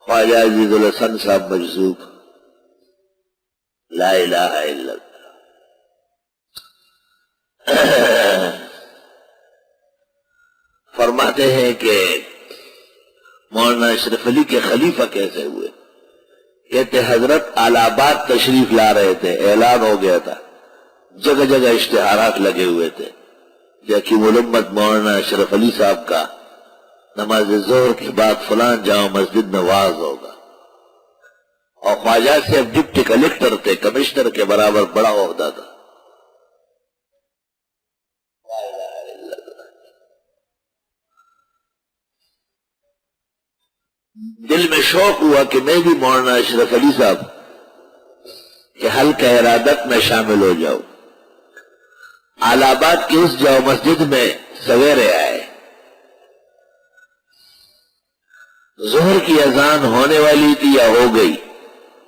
خواجہ عزیز الحسن صاحب مجذوب، لا الہ الا اللہ۔ فرماتے ہیں کہ مولانا اشرف علی کے خلیفہ کیسے ہوئے؟ کہتے حضرت الہ آباد تشریف لا رہے تھے، اعلان ہو گیا تھا، جگہ جگہ اشتہارات لگے ہوئے تھے کہ حکیم الامت مولانا اشرف علی صاحب کا نماز ظہر کے بعد فلان جامع مسجد میں واعظ ہوگا، اور خواجہ صاحب ڈپٹی کلکٹر تھے، کمشنر کے برابر بڑا عہدہ تھا۔ دل میں شوق ہوا کہ میں بھی مولانا اشرف علی صاحب کے حلقہ ارادت میں شامل ہو جاؤں۔ الہ آباد کی اس جامع مسجد میں سویرے آئے، ظہر کی اذان ہونے والی تھی یا ہو گئی،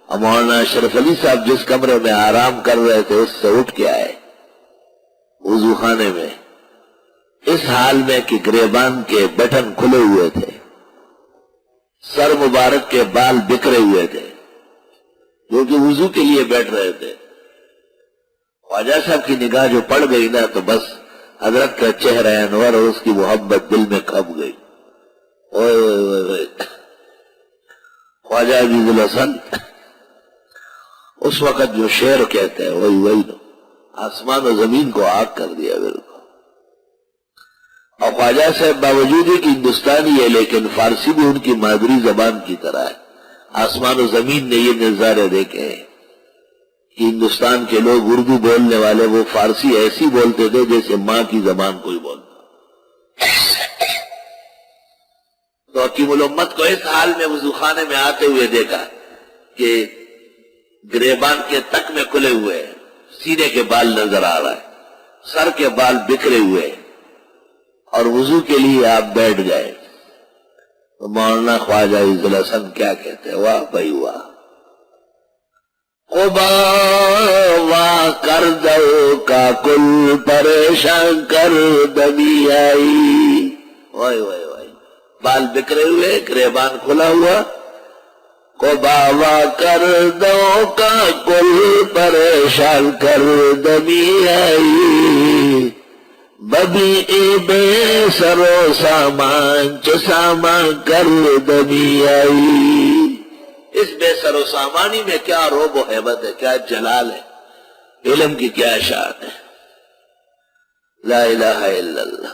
اور مولانا اشرف علی صاحب جس کمرے میں آرام کر رہے تھے اس سے اٹھ کے آئے وضو خانے میں، اس حال میں کہ گریبان کے بٹن کھلے ہوئے تھے، سر مبارک کے بال بکھرے ہوئے تھے، جو کہ وضو کے لیے بیٹھ رہے تھے۔ خواجہ صاحب کی نگاہ جو پڑ گئی نا تو بس حضرت کا چہرہ انور اور اس کی محبت دل میں کھپ گئی۔ اوئے اوئے اوئے اوئے، خواجہ عزیز الحسن اس وقت جو شعر کہتے ہیں وہی آسمان و زمین کو آگ کر دیا بالکل۔ اور خواجہ صاحب باوجود کہ ہندوستانی ہے لیکن فارسی بھی ان کی مادری زبان کی طرح ہے۔ آسمان و زمین نے یہ نظارے دیکھے ہیں کہ ہندوستان کے لوگ اردو بولنے والے وہ فارسی ایسی بولتے تھے جیسے ماں کی زبان کوئی بولتا۔ تو حکیم الامت کو اس حال میں وضو خانے میں آتے ہوئے دیکھا کہ گریبان کے تک میں کھلے ہوئے ہیں، سینے کے بال نظر آ رہا ہے، سر کے بال بکھرے ہوئے ہیں، اور وضو کے لیے آپ بیٹھ گئے۔ تو مولانا خواجہ عزیز الحسن کیا کہتے ہیں؟ واہ بھائی واہ، قبا واہ کر دو کا کل پریشان کر دبی آئی۔ وائے وائے وائے، بال بکھرے ہوئے، گریبان کھلا ہوا، قبا واہ کر دو کا کل پریشان کر دبی آئی، ببی ای بے سرو سامان چسامان کر دبی آئی۔ اس بے سر و سامانی میں کیا روب و حیبت ہے، کیا جلال ہے، علم کی کیا شان ہے، لا الہ الا اللہ۔